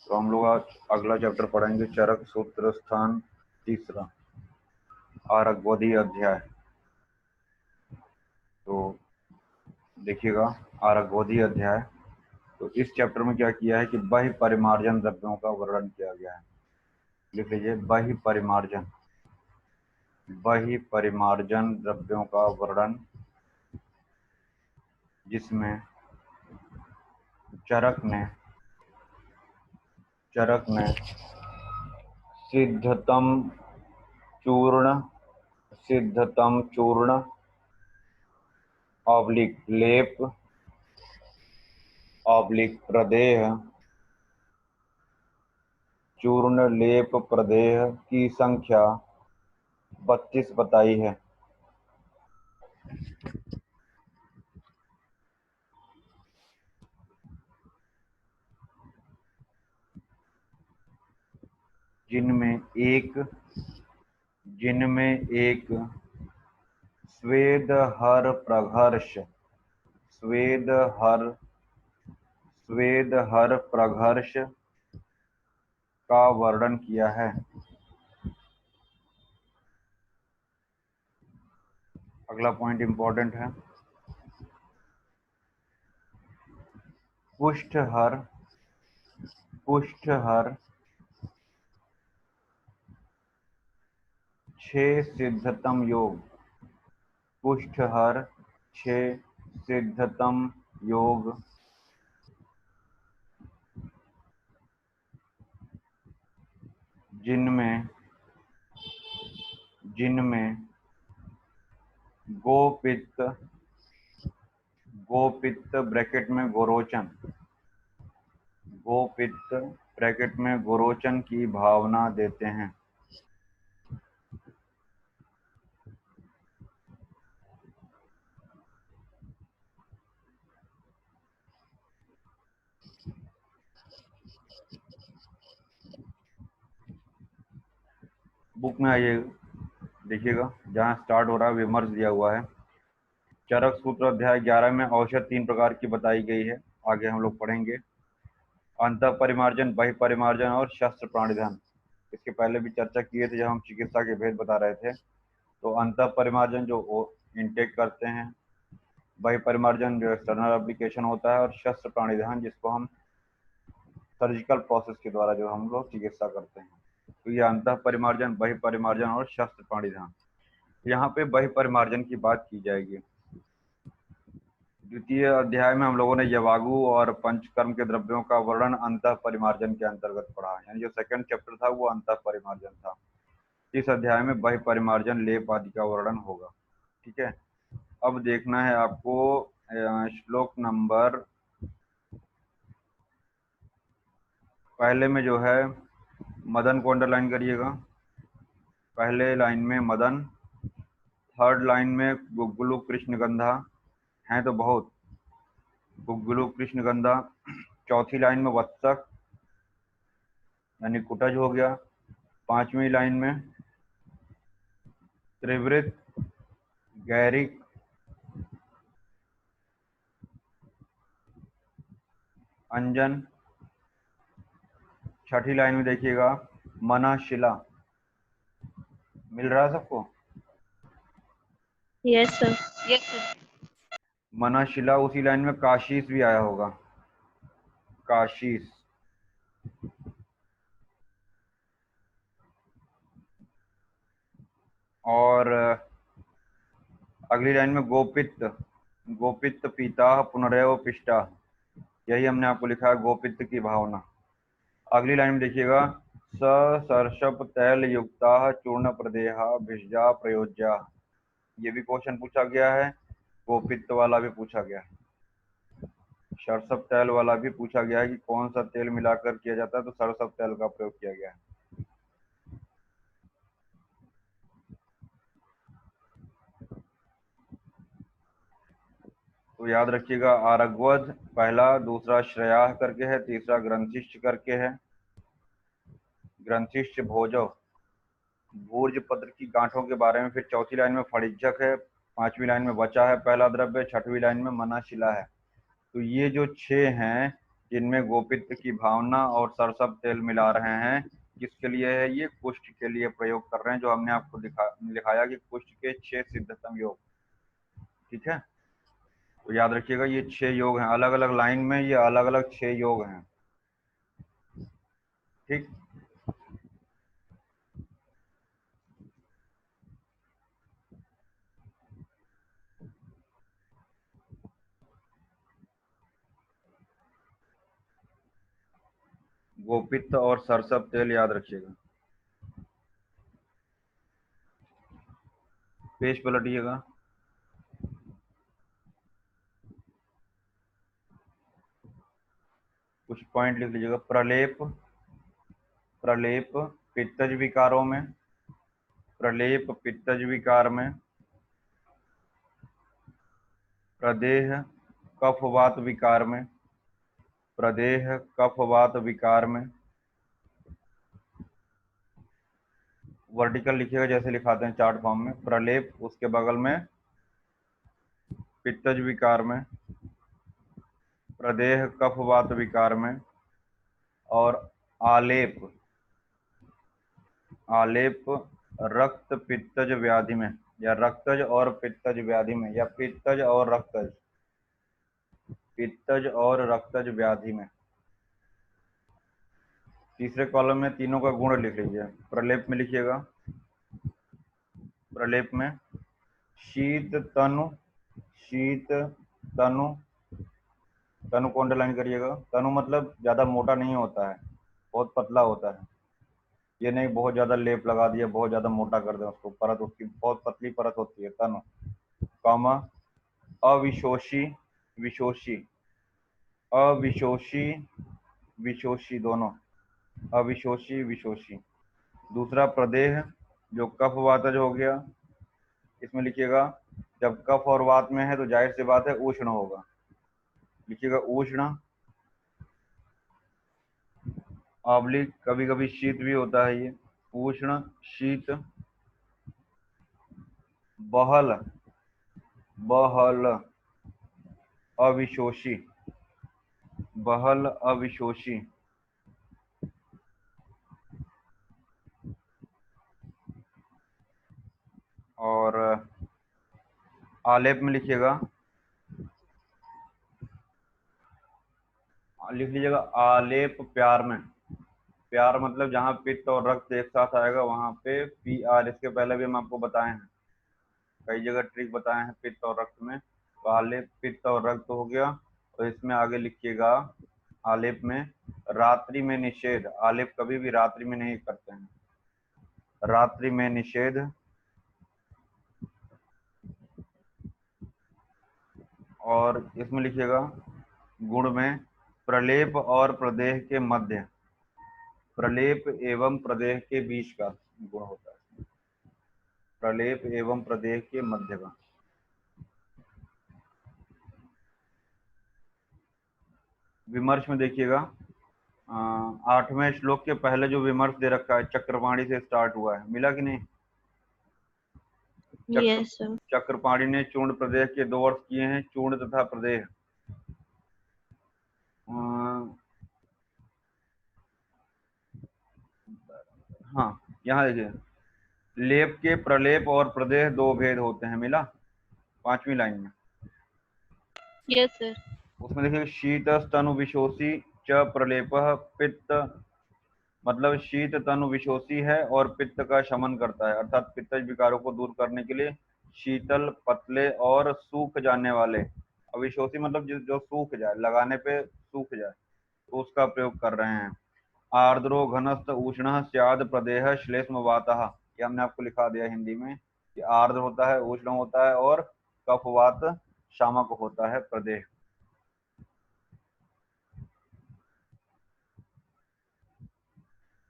तो हम लोग आज अगला चैप्टर पढ़ेंगे, चरक सूत्र स्थान तीसरा, आरगवधी अध्याय। तो देखिएगा, आरगवधी अध्याय। तो इस चैप्टर में क्या किया है कि बाह्य परिमार्जन द्रव्यों का वर्णन किया गया है। लिख लीजिए, बाह्य परिमार्जन। बाह्य परिमार्जन द्रव्यों का वर्णन, जिसमें चरक ने सिद्धतम चूर्ण ऑब्लिक लेप ऑब्लिक प्रदेह, चूर्ण लेप प्रदेह की संख्या 32 बताई है। जिनमें एक स्वेदहर प्रघर्ष का वर्णन किया है। अगला पॉइंट इंपॉर्टेंट है। पुष्टहर 6 सिद्धतम योग। पुष्टहर 6 सिद्धतम योग, जिनमें गोपित्त ब्रैकेट में गोरोचन की भावना देते हैं। बुक में आइए, देखिएगा, जहाँ स्टार्ट हो रहा है विमर्श दिया हुआ है। चरक सूत्र अध्याय 11 में औषध 3 प्रकार की बताई गई है। आगे हम लोग पढ़ेंगे अंतः परिमार्जन, बाह्य परिमार्जन और शस्त्र प्राणिधान। इसके पहले भी चर्चा किए थे जब हम चिकित्सा के भेद बता रहे थे। तो अंतः परिमार्जन जो इनटेक करते हैं, बाह्य परिमार्जन जो एक्सटर्नल एप्लीकेशन होता है, और शस्त्र प्राणिधान जिसको हम सर्जिकल प्रोसेस के द्वारा जो हम लोग चिकित्सा करते हैं। तो ये अंतः परिमार्जन, बाह्य परिमार्जन और शस्त्र प्राणिधान। यहाँ पे बाह्य परिमार्जन की बात की जाएगी। द्वितीय अध्याय में हम लोगों ने यवागु और पंचकर्म के द्रव्यों का वर्णन अंतः परिमार्जन के अंतर्गत पढ़ा, यानी जो सेकंड चैप्टर था वो अंतः परिमार्जन था। इस अध्याय में बाह्य परिमार्जन लेप आदि का वर्णन होगा। ठीक है, अब देखना है आपको श्लोक नंबर पहले में जो है मदन को अंडरलाइन करिएगा। पहले लाइन में मदन, थर्ड लाइन में गुग्गुलु कृष्णगंधा हैं तो बहुत, गुग्गुलु कृष्णगंधा। चौथी लाइन में वत्सक यानी कुटज हो गया। पांचवी लाइन में त्रिवृत, गैरिक, अंजन। छठी लाइन में देखिएगा मनाशिला। मिल रहा है सबको? Yes sir. मनाशिला। उसी लाइन में काशीस भी आया होगा, काशीस। और अगली लाइन में गोपित्त पीता पुनरेव पिष्टा। यही हमने आपको लिखा है, गोपित्त की भावना। अगली लाइन में देखिएगा सर्षप तैल युक्ता चूर्ण प्रदेहा भिषजा प्रयोज्या। ये भी क्वेश्चन पूछा गया है, गोपित्त वाला भी पूछा गया है, सरसप तैल वाला भी पूछा गया है कि कौन सा तेल मिलाकर किया जाता है, तो सरसप तैल का प्रयोग किया गया है। तो याद रखिएगा, आरगवध पहला, दूसरा श्रेयाह करके है, तीसरा ग्रंथिष्ठ करके है। ग्रंथिष्ठ भोजव, भूर्ज पत्र की गांठों के बारे में। फिर चौथी लाइन में फणिज्जक है, पांचवी लाइन में वचा है पहला द्रव्य, छठवीं लाइन में मनाशिला है। तो ये जो 6 हैं जिनमें गोपित्त की भावना और सरसप तेल मिला रहे हैं। किसके लिए है ये? कुष्ठ के लिए प्रयोग कर रहे हैं, जो हमने आपको दिखाया कि कुष्ठ के 6 सिद्धतम योग। ठीक है, तो याद रखिएगा ये 6 योग हैं, अलग अलग लाइन में ये अलग अलग 6 योग हैं। ठीक, गोपित्त और सरसप तेल याद रखिएगा। पेज पलटिएगा। कुछ पॉइंट लिख लीजिएगा। प्रलेप, प्रलेप पित्तज विकारों में, प्रलेप पित्तज विकार में, प्रदेह कफवात विकार में, प्रदेह कफवात विकार में, वर्टिकल लिखिएगा जैसे लिखाते हैं चार्ट फॉर्म में। प्रलेप उसके बगल में पित्तज विकार में, प्रदेह कफवात विकार में, और आलेप, आलेप रक्त पित्तज व्याधि में, या रक्तज और पित्तज व्याधि में, या पित्तज और रक्तज, पित्तज और रक्तज व्याधि में। तीसरे कॉलम में तीनों का गुण लिख लीजिए। प्रलेप में लिखिएगा, प्रलेप में शीत तनु, शीत तनु, तनु को अंडरलाइन करिएगा। तनु मतलब ज्यादा मोटा नहीं होता है, बहुत पतला होता है। ये नहीं बहुत ज्यादा लेप लगा दिया, बहुत ज्यादा मोटा कर दे उसको, परत उसकी बहुत पतली परत होती है। तनु, कॉमा अविशोषी, विशोषी, अविशोषी विशोषी दोनों, अविशोषी विशोषी। दूसरा प्रदेह जो कफ वातज हो गया, इसमें लिखिएगा जब कफ और वात में है तो जाहिर सी बात है उष्ण होगा। लिखिएगा उष्ण, ऑब्लिक कभी कभी शीत भी होता है ये। उष्ण शीत। बहल, बहल अविशोषी, बहल अविशोषी। और आलेप में लिखिएगा, लिख लीजिएगा आलेप प्यार में। प्यार मतलब जहाँ पित्त और रक्त एक साथ आएगा वहां पे पी आर। इसके पहले भी हम आपको बताए हैं, कई जगह ट्रिक बताए हैं पित्त और रक्त में। तो आलेप पित्त और रक्त हो गया। और इसमें आगे लिखिएगा आलेप में रात्रि में निषेध। आलेप कभी भी रात्रि में नहीं करते हैं, रात्रि में निषेध। और इसमें लिखिएगा गुण में प्रलेप और प्रदेह के मध्य, प्रलेप एवं प्रदेह के बीच का गुण होता है, प्रलेप एवं प्रदेह के मध्य का। विमर्श में देखिएगा 8वें श्लोक के पहले जो विमर्श दे रखा है चक्रपाणी से स्टार्ट हुआ है, मिला कि नहीं? Yes sir. चक्रपाणी ने चूर्ण प्रदेह के 2 अर्थ किए हैं, चूर्ण तथा प्रदेह। हाँ, यहाँ देखिए लेप के प्रलेप और प्रदेह 2 भेद होते हैं, मिला 5वीं लाइन में। Yes sir. उसमें देखिए शीत तनु विशोषी च प्रलेपः पित्त, मतलब शीत तनु विशोषी है और पित्त का शमन करता है, अर्थात पित्तज विकारों को दूर करने के लिए शीतल, पतले और सूख जाने वाले, अविशोषी मतलब जो सूख जाए, लगाने पे सूख जाए, तो उसका प्रयोग कर रहे हैं। आर्द्रो घनस्थ उष्ण स्याद प्रदेह श्लेष्म वातः, ये हमने आपको लिखा दिया हिंदी में कि आर्द्र होता है, उष्ण होता है और कफवात शामक होता है प्रदेह।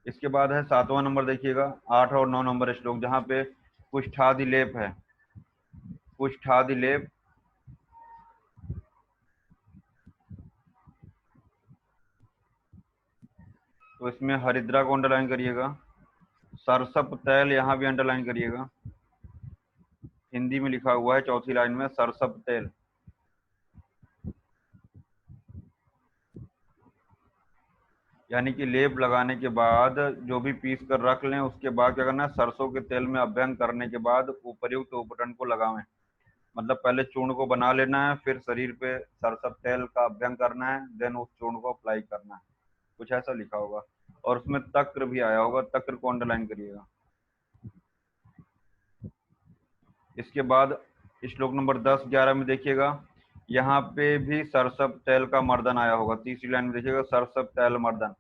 इसके बाद है 7वां नंबर, देखिएगा 8 और 9 नंबर श्लोक, जहाँ पे कुष्ठादि लेप है, कुष्ठादि लेप। तो इसमें हरिद्रा को अंडरलाइन करिएगा, सरसप तैल यहाँ भी अंडरलाइन करिएगा, हिंदी में लिखा हुआ है 4थी लाइन में सरसप तेल। यानी कि लेप लगाने के बाद जो भी पीस कर रख लें, उसके बाद क्या करना है, सरसों के तेल में अभ्यंग करने के बाद उपर्युक्त उपटन को लगावें। मतलब पहले चूर्ण को बना लेना है, फिर शरीर पे सरसों तेल का अभ्यंग करना है, देन उस चूर्ण को अप्लाई करना है। कुछ ऐसा लिखा होगा, और उसमें तक्र भी आया होगा, तक्र को अंडरलाइन करिएगा। इसके बाद श्लोक नंबर 10-11 में देखिएगा, यहाँ पे भी सरसब तेल का मर्दन आया होगा। तीसरी लाइन में देखिएगा, सरसब तेल मर्दन।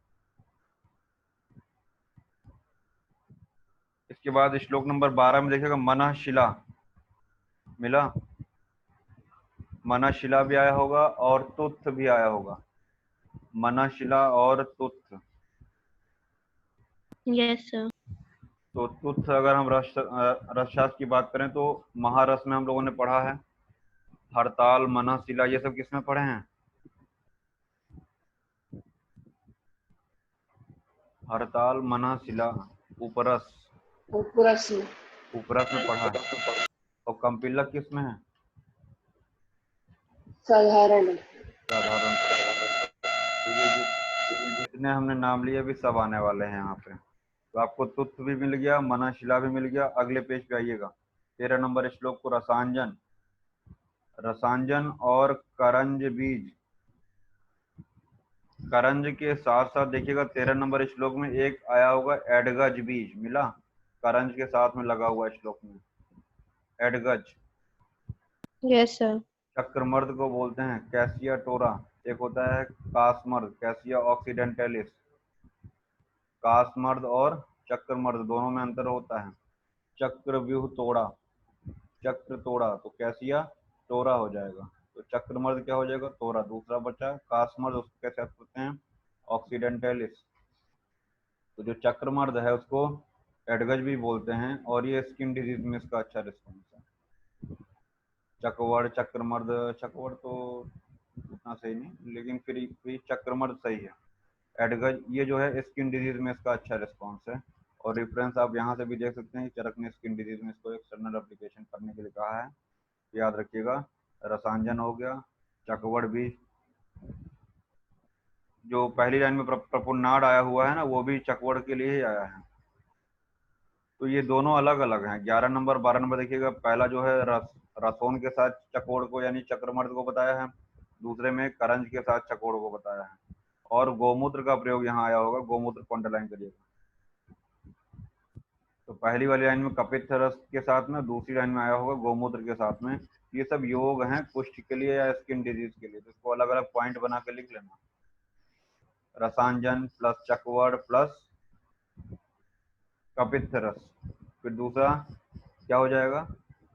इसके बाद श्लोक नंबर 12 में देखिएगा, मनः शिला मिला, मनः शिला भी आया होगा और तुत्थ भी आया होगा। मनः शिला और तुत्थ। Yes, sir. तो तुत्थ अगर हम रसशास्त्र की बात करें तो महारस में हम लोगों ने पढ़ा है। हड़ताल, मनः शिला, ये सब किसमें पढ़े हैं? हड़ताल, मनः शिला, उपरस, उपरस में उपरस में पढ़ा है। और कंपिलक किसमें है? साधारण है। साधारण। तो ये जितने हमने नाम लिए अभी सब आने वाले हैं यहाँ पे। तो आपको तुत्थ भी मिल गया, मनः शिला भी मिल गया। अगले पेज पे आइएगा, 13 नंबर श्लोक को रसांजन, रसांजन और करंज बीज। करंज के साथ साथ देखिएगा 13 नंबर श्लोक में एक आया होगा एडगज बीज, मिला? करंज के साथ में लगा हुआ श्लोक में एडगज। Yes, sir. चक्रमर्द को बोलते हैं कैसिया टोरा। एक होता है कासमर्द, कैसिया ऑक्सीडेंटलिस। कासमर्द और चक्रमर्द दोनों में अंतर होता है। चक्रव्यूह तोड़ा, चक्र तोड़ा, तो कैसिया टोरा हो जाएगा। तो चक्रमर्द क्या हो जाएगा? तोरा। दूसरा बचा कासमर्द, उसको कैसे कहते हैं? ऑक्सीडेंटलिस। तो जो चक्रमर्द है उसको एडगज भी बोलते हैं, और ये स्किन डिजीज में इसका अच्छा रिस्पॉन्स है। चकवड़, चक्रमर्द, चकवड़ तो उतना सही नहीं, लेकिन फिर चक्रमर्द सही है। एडगज ये जो है स्किन डिजीज में इसका अच्छा रिस्पॉन्स है। और रेफरेंस आप यहाँ से भी देख सकते हैं, चरक ने स्किन डिजीज में इसको एक्सटर्नल एप्लीकेशन करने के लिए कहा है। याद रखिएगा, रसांजन हो गया, चकवड़ भी। जो पहली लाइन में प्रपुन्नाड आया हुआ है ना, वो भी चकवड़ के लिए ही आया है। तो ये दोनों अलग अलग हैं। 11 नंबर 12 नंबर देखिएगा, पहला जो है रसोन के साथ चकोड़ को यानी चक्रमर्द को बताया है, दूसरे में करंज के साथ चकोड़ को बताया है। और गोमूत्र का प्रयोग यहाँ आया होगा, गोमूत्र को अंडरलाइन करिएगा। तो पहली वाली लाइन में कपित्थ रस के साथ में, दूसरी लाइन में आया होगा गोमूत्र के साथ में। ये सब योग हैं कुष्ठ के लिए या स्किन डिजीज के लिए, तो इसको अलग अलग पॉइंट बना के लिख लेना। रसांजन प्लस चकवड़ प्लस कपित्थ रस। फिर दूसरा क्या हो जाएगा?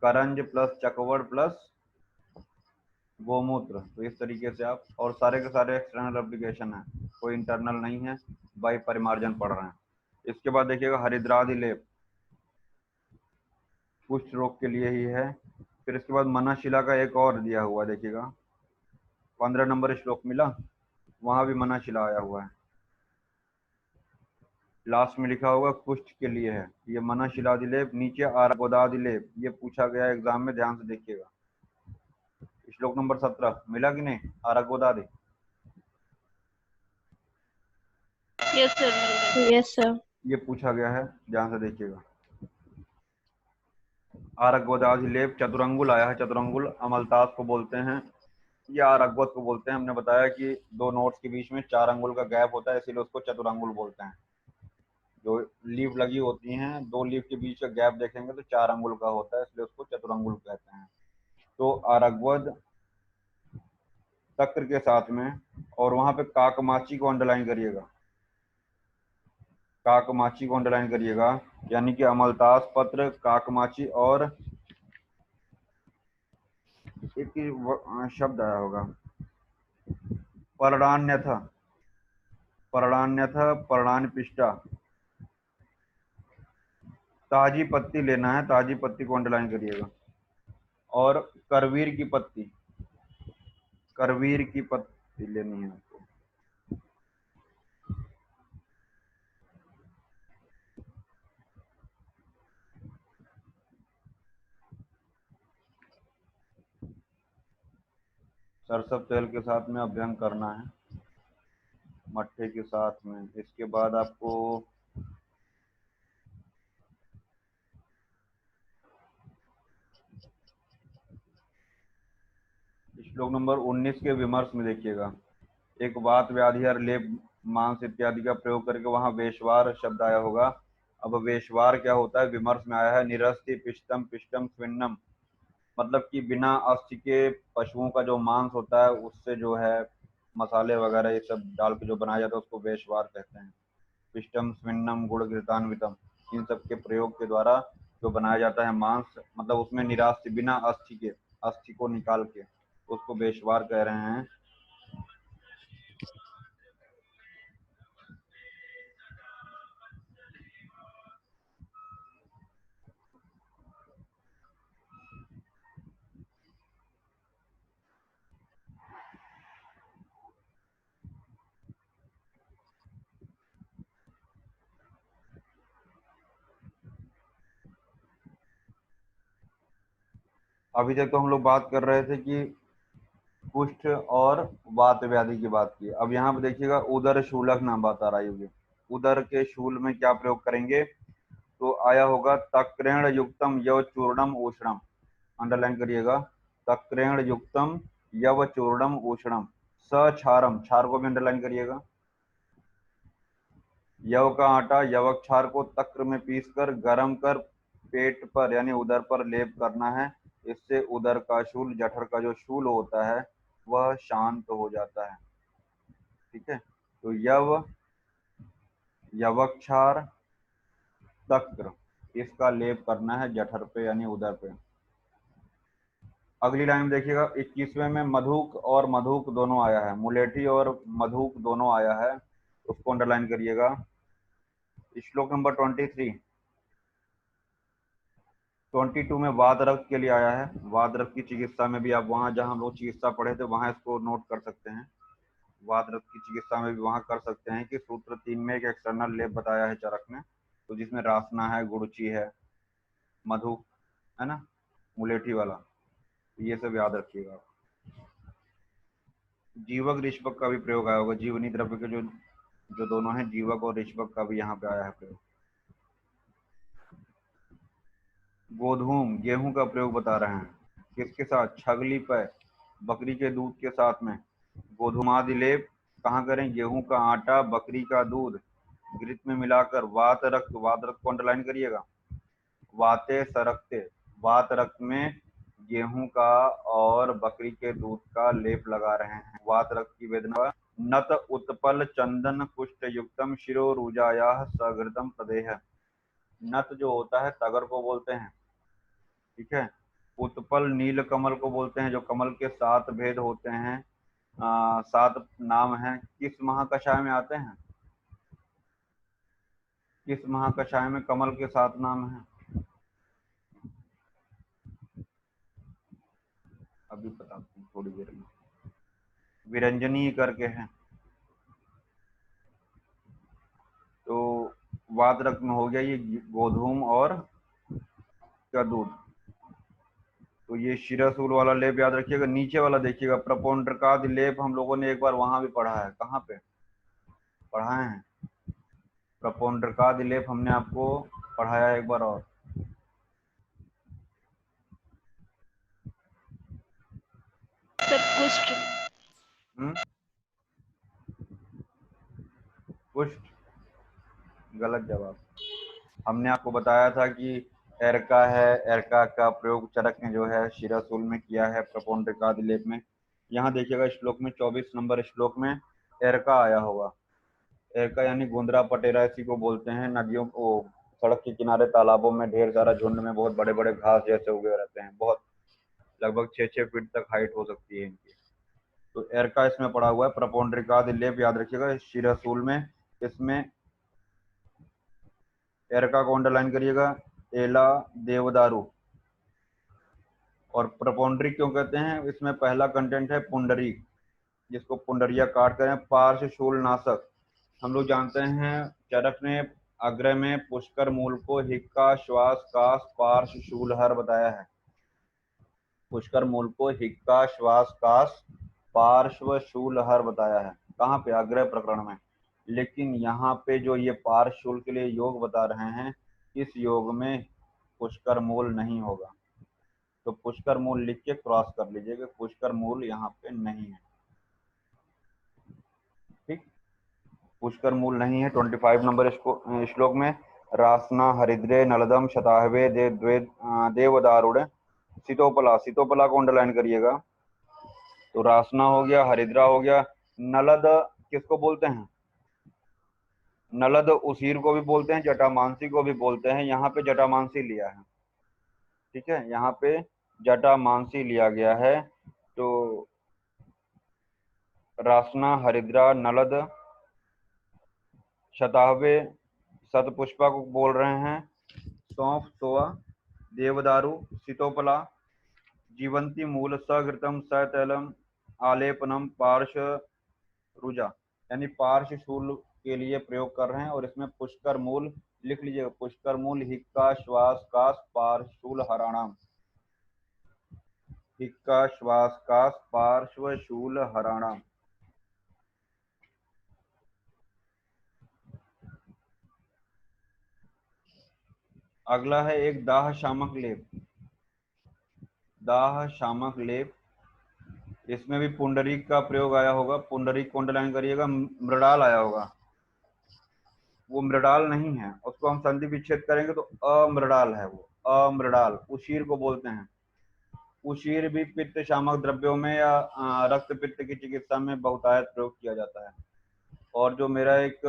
करंज प्लस चकवड़ प्लस गोमूत्र। तो इस तरीके से आप, और सारे के सारे एक्सटर्नल एप्लीकेशन है, कोई इंटरनल नहीं है, बाई परिमार्जन पढ़ रहे हैं। इसके बाद देखिएगा हरिद्रादि लेप, कुष्ठ रोग के लिए ही है। फिर इसके बाद मनःशिला का एक और दिया हुआ देखिएगा, 15 नंबर श्लोक मिला, वहां भी मनःशिला आया हुआ है। लास्ट में लिखा होगा कुष्ठ के लिए है ये मनःशिलादिलेप। नीचे आर्गोदादिलेप, ये पूछा गया एग्जाम में, ध्यान से देखिएगा। श्लोक नंबर 17 मिला कि नहीं? आर्गोदादि। Yes, sir. Yes, sir. ये पूछा गया है, ध्यान से देखिएगा। आर्गोदादिलेप चतुरंगुल आया है, चतुरंगुल अमलतास को बोलते हैं या आरगवत को बोलते हैं। हमने बताया कि दो नोट्स के बीच में 4 अंगुल का गैप होता है, इसीलिए उसको चतुरंगुल बोलते हैं। जो लीफ लगी होती हैं, दो लीफ के बीच का गैप देखेंगे तो 4 अंगुल का होता है, इसलिए उसको चतुरंगुल कहते हैं। तो आरगवद तक्र के साथ में, और वहां पे काकमाची को अंडरलाइन करिएगा, काकमाची को अंडरलाइन करिएगा, यानी कि अमलतास पत्र, काकमाची, और एक शब्द आया होगा परणान्यथ, परणान्यथ, परणान्यपिष्टा। ताजी पत्ती लेना है, ताजी पत्ती को अंडरलाइन करिएगा। और करवीर की पत्ती, करवीर की पत्ती लेनी है आपको। सरसों तेल के साथ में अभ्यंग करना है। मट्ठे के साथ में। इसके बाद आपको श्लोक नंबर 19 के विमर्श में देखिएगा, एक वात व्याधि और लेप मांस इत्यादि का प्रयोग करके वहां वेशवार शब्द आया होगा। अब वेशवार क्या होता है, विमर्श में आया है निरस्थि पिष्टम पिष्टम स्विन्नम, मतलब कि बिना अस्थि के पशुओं का जो मांस होता है उससे जो है मसाले वगैरह ये सब डाल के जो बनाया जाता है उसको वेशवार कहते हैं। पिष्टम स्विन्नम गुड़ घृतान्वितम, इन सब के प्रयोग के द्वारा जो बनाया जाता है मांस, मतलब उसमें निरास्थि बिना अस्थि के, अस्थि को निकाल के उसको वेशवार कह रहे हैं। अभी तक तो हम लोग बात कर रहे थे कि कुष्ठ और वात व्याधि की बात की। अब यहाँ पे देखिएगा उदर शूलक नाम बात आ रही होगी। उदर के शूल में क्या प्रयोग करेंगे, तो आया होगा तक्रेण युक्तम यव चूर्णम उष्णम, अंडरलाइन करिएगा, तक्रेण युक्तम यव चूर्णम उष्णम, सछारम, छार को भी अंडरलाइन करिएगा। यव का आटा यवक छार को तक्र में पीसकर गर्म कर पेट पर यानी उदर पर लेप करना है। इससे उदर का शूल, जठर का जो शूल होता है वह शांत हो जाता है। ठीक है, तो यवक्षार तक्र, इसका लेप करना है जठर पे यानी उदर पे। अगली लाइन देखिएगा 21वें में मधुक और मधुक दोनों आया है, मुलेठी और मधुक दोनों आया है, उसको अंडरलाइन करिएगा। श्लोक नंबर 22 में वात रक्त के लिए आया है। वात रक्त की चिकित्सा में भी आप वहां जहां हम लोग चिकित्सा पढ़े थे वहां इसको नोट कर सकते हैं। वात रक्त की चिकित्सा में भी वहां कर सकते हैं कि सूत्र 3 में एक एक्सटर्नल लेप बताया है चरक में, तो जिसमें रासना है, गुड़ची है, मधु है ना, मुलेठी वाला, तो ये सब याद रखिएगा। जीवक ऋषभक का भी प्रयोग आया होगा, जीवनी द्रव्य के जो जो दोनों हैं जीवक और ऋषभक का भी यहाँ पे आया है प्रयोग। गोधूम, गेहूं का प्रयोग बता रहे हैं, किसके साथ, छगली पर, बकरी के दूध के साथ में। गोधूमादि लेप कहाँ करें, गेहूं का आटा, बकरी का दूध, घृत में मिलाकर वात रक्त, वात रक्त को अंडरलाइन करिएगा, वाते सरकते, वात रक्त में गेहूं का और बकरी के दूध का लेप लगा रहे हैं। वात रक्त की वेदना, नत उत्पल चंदन कुष्ठ युक्तम शिरो रुजाया सघृतम प्रदेह। नत जो होता है तगर को बोलते हैं, ठीक है। उत्पल नील कमल को बोलते हैं, जो कमल के 7 भेद होते हैं, 7 नाम हैं, किस महाकषाय में आते हैं, किस महाकषाय में कमल के 7 नाम हैं, अभी बताते हैं थोड़ी देर में। विरंजनी करके हैं, तो वात रक्त में हो गया ये गोधूम और का दूध। तो ये शिरासूल वाला लेप याद रखिएगा। नीचे वाला देखिएगा प्रपोंड्रकादि लेप, हम लोगों ने एक बार वहां भी पढ़ा है, कहाँ पे पढ़ाए हैं, प्रपोंड्रकादि लेप हमने आपको पढ़ाया एक बार और। सर कुष्ठ। कुष्ठ गलत जवाब। हमने आपको बताया था कि एरका है, एरका का प्रयोग चरक ने जो है शिरासूल में किया है, प्रपोंड्रकादि लेप में। यहाँ देखिएगा श्लोक में 24 नंबर श्लोक में एरका आया होगा। एरका यानी गोंदरा पटेरा इसी को बोलते हैं। नदियों को, सड़क के किनारे तालाबों में ढेर सारा झुंड में बहुत बड़े बड़े घास जैसे उगे रहते हैं, बहुत लगभग 6-6 फीट तक हाइट हो सकती है इनकी। तो एरका इसमें पड़ा हुआ है। प्रपोंड्रिकादि लेप याद रखिएगा शिरासूल में, इसमें एरका को अंडरलाइन करिएगा, एला देवदारू। और प्रपोंड्री क्यों कहते हैं, इसमें पहला कंटेंट है पुंडरी, जिसको पुंडरिया काट कर पार्श्व शूल नाशक। हम लोग जानते हैं चरक ने अग्र में पुष्कर मूल को हिक्का श्वास काश पार्श्व शूलहर बताया है। पुष्कर मूल को हिक्का श्वास काश पार्श्व शूलहर बताया है। कहाँ पे, अग्रह प्रकरण में। लेकिन यहाँ पे जो ये पार्श्वशूल के लिए योग बता रहे हैं, इस योग में पुष्कर मूल नहीं होगा। तो पुष्कर मूल लिख के क्रॉस कर लीजिएगा, पुष्कर मूल यहाँ पे नहीं है। ठीक, पुष्कर मूल नहीं है। 25 नंबर श्लोक में रासना हरिद्रे नलदम शताहवे देवदारुण सीतोपला, सीतोपला को अंडरलाइन करिएगा। तो रासना हो गया, हरिद्रा हो गया, नलद किसको बोलते हैं, नलद उसीर को भी बोलते हैं, जटामांसी को भी बोलते हैं। यहाँ पे जटामांसी लिया है, ठीक है, यहाँ पे जटामांसी लिया गया है। तो रासना हरिद्रा नलद शताहवे शतपुष्पा को बोल रहे हैं, सौंफ सोआ देवदारु सीतोपला जीवंती मूल सघृतम सतैलम आलेपनम पार्श रुजा, यानी पार्श्वशूल के लिए प्रयोग कर रहे हैं। और इसमें पुष्कर मूल लिख लीजिएगा, पुष्कर मूल हिक्का श्वास कास पार्श्वशूल हराणाम, हिक्का श्वास कास पार्श्वशूल हराणाम। अगला है एक दाह शामक लेप, दाह शामक लेप। इसमें भी पुंडरीक का प्रयोग आया होगा, पुंडरीक को अंडरलाइन करिएगा। मृडाल आया होगा, वो मृडाल नहीं है, उसको हम संधि विच्छेद करेंगे तो अमृडाल है, वो अमृडाल। उशीर को बोलते हैं, उशीर भी पित्त शामक द्रव्यों में या रक्त पित्त की चिकित्सा में बहुतायत प्रयोग किया जाता है। और जो मेरा एक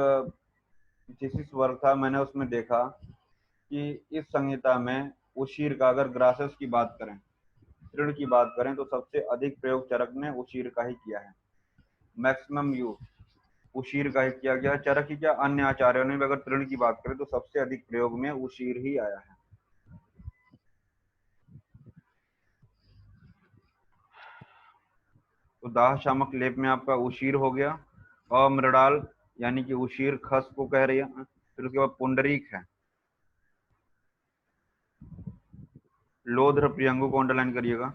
थीसिस वर्क था, मैंने उसमें देखा कि इस संहिता में उशीर का, अगर ग्रासेस की बात करें, तृण की बात करें, तो सबसे अधिक प्रयोग चरक ने उशीर का ही किया है। मैक्सिमम यूज उशीर का ही किया गया। चरक ही क्या, अन्य आचार्यों ने भी अगर तृण की बात करें तो सबसे अधिक प्रयोग में उशीर ही आया है। तो दाह शामक लेप में आपका उशीर हो गया। अमृडाल यानी कि उशीर खस को कह रही है। फिर उसके बाद पुंडरीक है, लोध्र प्रियंगु को अंडरलाइन करिएगा।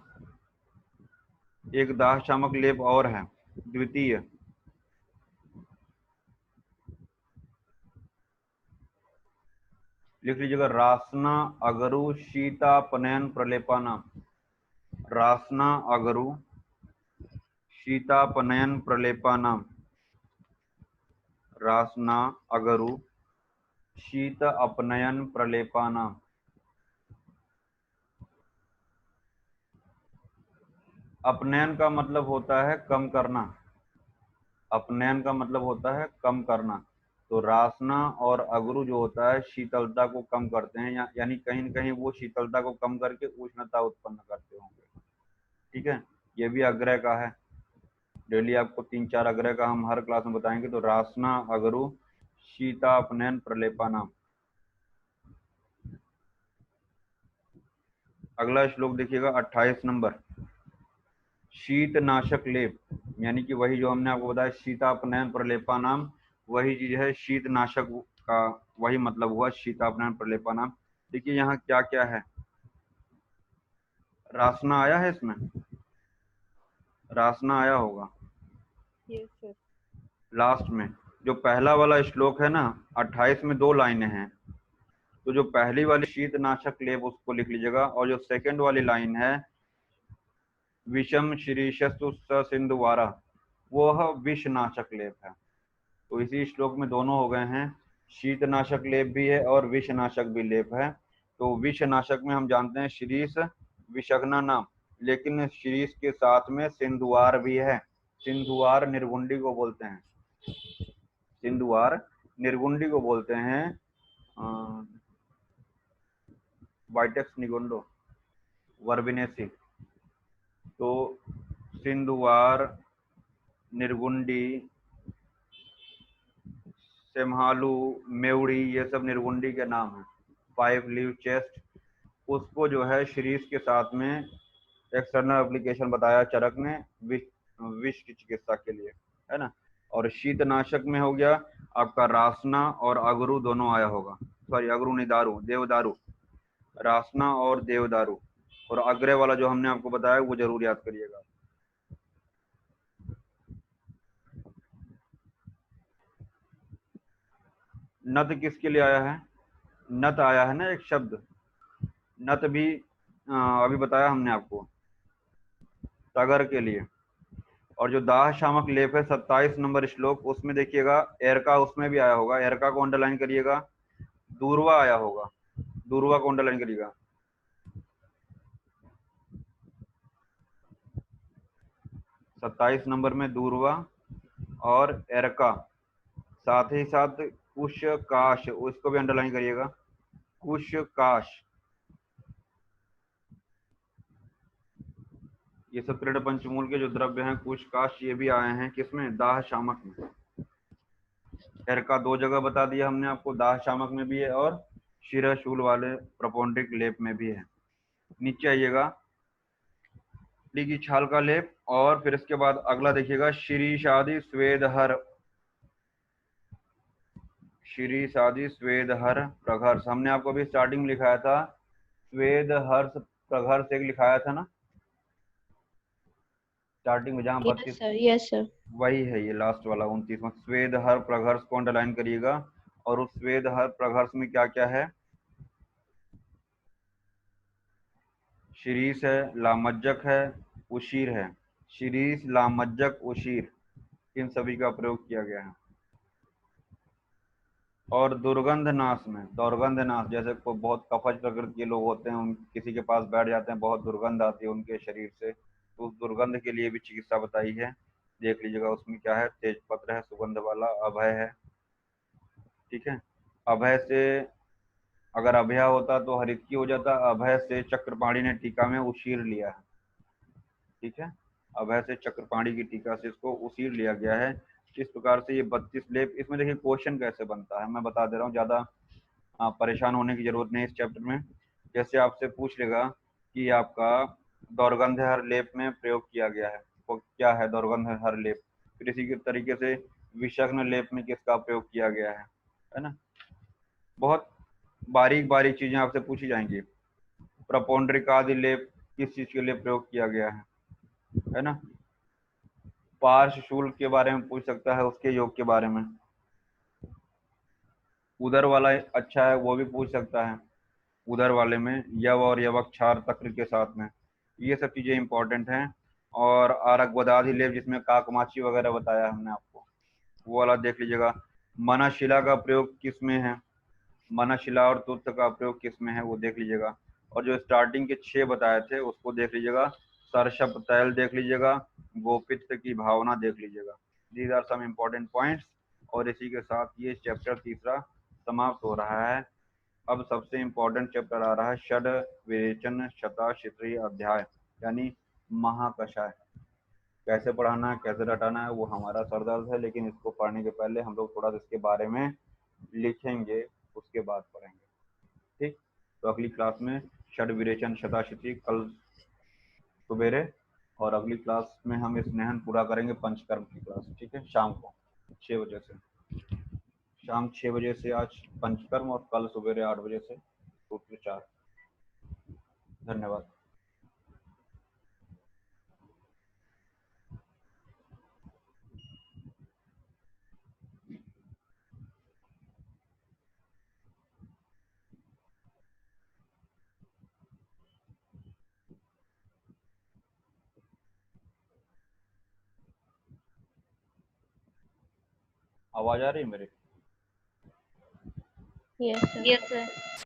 एक दाह शामक लेप और है, द्वितीय, लिख लीजिएगा, रासना अगरु शीतापनयन प्रलेपानाम, रासना अगरु शीतापनयन प्रलेपानाम, रासना अगरु शीत अपनयन प्रलेपानाम। अपनयन का मतलब होता है कम करना, अपनयन का मतलब होता है कम करना। तो रासना और अगरु जो होता है शीतलता को कम करते हैं, यानी कहीं न कहीं वो शीतलता को कम करके उष्णता उत्पन्न करते होंगे। ठीक है, ये भी अग्रह का है। डेली आपको 3-4 अग्रह का हम हर क्लास में बताएंगे। तो रासना अगरु शीता अपनयन प्रलेपानाम। अगला श्लोक देखिएगा 28 नंबर, शीतनाशक लेप, यानी कि वही जो हमने आपको बताया शीतापनयन प्रलेपानाम, वही चीज है शीतनाशक का, वही मतलब हुआ शीतापनयन प्रलेपानाम। देखिए यहाँ क्या क्या है, रासना आया है, इसमें रासना आया होगा। Yes sir. लास्ट में जो पहला वाला श्लोक है ना, 28 में 2 लाइनें हैं। तो जो पहली वाली शीतनाशक लेप उसको लिख लीजिएगा, और जो सेकंड वाली लाइन है विषम शीरीषस्तु सिंधुवारा, वह विषनाशक लेप है। तो इसी श्लोक में दोनों हो गए हैं, शीतनाशक लेप भी है और विषनाशक भी लेप है। तो विषनाशक में हम जानते हैं शीरीष विषग्ना नाम, लेकिन शीरीष के साथ में सिंधुवार भी है। सिंधुवार निर्गुंडी को बोलते हैं, सिंधुवार निर्गुंडी को बोलते हैं, वाइटेक्स निगुंडो वर्बिनेसी। तो सिंधुवार निर्गुंडी सेमहालू मेवड़ी, ये सब निर्गुंडी के नाम हैं। 5 लीव चेस्ट, उसको जो है शीरीष के साथ में एक्सटर्नल एप्लीकेशन बताया चरक ने विष की चिकित्सा के लिए, है ना। और शीतनाशक में हो गया आपका रासना और अगरू दोनों आया होगा, सॉरी अगरू नहीं, दारू, देवदारू, रासना और देवदारू। और अग्रह वाला जो हमने आपको बताया वो जरूर याद करिएगा। नत किसके लिए आया है? नत आया है ना एक शब्द, नत भी अभी बताया हमने आपको, तगर के लिए। और जो दाह शामक लेप है 27 नंबर श्लोक, उसमें देखिएगा एरका उसमें भी आया होगा, एरका को अंडरलाइन करिएगा। दूर्वा आया होगा, दूर्वा को अंडरलाइन करिएगा। 27 नंबर में दूर्वा और एरका, साथ ही साथ कुश काश, उसको भी अंडरलाइन करिएगा। कुश काश, ये सब त्रिण पंचमूल के जो द्रव्य हैं, कुश काश, ये भी आए हैं किसमें? दाह शामक में। एरका 2 जगह बता दिया हमने आपको, दाह शामक में भी है और शिरशूल वाले प्रपोंड्रिक लेप में भी है। नीचे आइएगा, की छाल का लेप, और फिर इसके बाद अगला देखिएगा शिरीषादि स्वेदहर, शिरीषादि स्वेदहर प्रघर्ष। हमने आपको अभी स्टार्टिंग लिखाया था स्वेदहर्ष प्रघर्ष, एक लिखाया था ना स्टार्टिंग में, जहां यस 32, सर, यस सर। वही है ये लास्ट वाला 29वां। स्वेदहर प्रघर्ष को अंडरलाइन करिएगा। और उस स्वेदहर प्रघर्ष में क्या क्या है? शिरीष है, लामज्जक है, उशीर है। शिरीष, लामज्जक, उशीर, इन सभी का प्रयोग किया गया है। और दुर्गंध नाश में, दुर्गंध नाश, जैसे कोई बहुत कफज प्रकृति के लोग होते हैं, उन किसी के पास बैठ जाते हैं, बहुत दुर्गंध आती है उनके शरीर से, तो उस दुर्गंध के लिए भी चिकित्सा बताई है, देख लीजिएगा। उसमें क्या है? तेजपत्र है, सुगंध वाला, अभय है, ठीक है। अभय से, अगर अभया होता तो हरितकी हो जाता, अभय से चक्रपाणी ने टीका में उशीर लिया है, ठीक है। अभय से चक्रपाणी की टीका से इसको उसीर लिया गया है। इस प्रकार से ये 32 लेप। इसमें देखिए क्वेश्चन कैसे बनता है, मैं बता दे रहा हूँ, ज्यादा परेशान होने की जरूरत नहीं इस चैप्टर में। जैसे आपसे पूछ लेगा कि आपका दौर्गंध हर लेप में प्रयोग किया गया है, तो क्या है दौर्गंध हर लेप। फिर इसी के तरीके से विषग्न लेप में किसका प्रयोग किया गया है ना। बहुत बारीक बारीक चीजें आपसे पूछी जाएंगी। प्रपोंड्रिकादि लेप किस चीज के लिए प्रयोग किया गया है ना। पार्श्वशूल के बारे में पूछ सकता है, उसके योग के बारे में। उदर वाला अच्छा है, वो भी पूछ सकता है, उधर वाले में यव और यवक्षार तक्र के साथ में, ये सब चीजें इंपॉर्टेंट हैं। और आरक बदाधि लेप, जिसमें काकमाची वगैरह बताया हमने आपको, वो वाला देख लीजिएगा। मनाशिला का प्रयोग किस में है, मनाशिला और तुत्त का प्रयोग किस में है, वो देख लीजिएगा। और जो स्टार्टिंग के 6 बताए थे उसको देख लीजिएगा। सरशप तैल देख लीजिएगा, गोपित्त की भावना देख लीजिएगा। These are some important points. और इसी के साथ ये चैप्टर तीसरा समाप्त हो रहा है। अब सबसे इम्पोर्टेंट चैप्टर आ रहा है षड विरेचन शताशीतरी अध्याय, यानी महाकषाय। कैसे पढ़ाना है, कैसे रटाना है, वो हमारा सरदर्द है, लेकिन इसको पढ़ने के पहले हम लोग थोड़ा सा इसके बारे में लिखेंगे, उसके बाद पढ़ेंगे, ठीक। तो अगली क्लास में षड विरेचन शताशीतरी कल सवेरे, और अगली क्लास में हम स्नेहन पूरा करेंगे पंचकर्म की क्लास, ठीक है, शाम को 6 बजे से, शाम 6 बजे से आज पंचकर्म, और कल सवेरे 8 बजे से सूत्र 4। धन्यवाद। आवाज आ रही है मेरी? Yes sir. Yes, sir.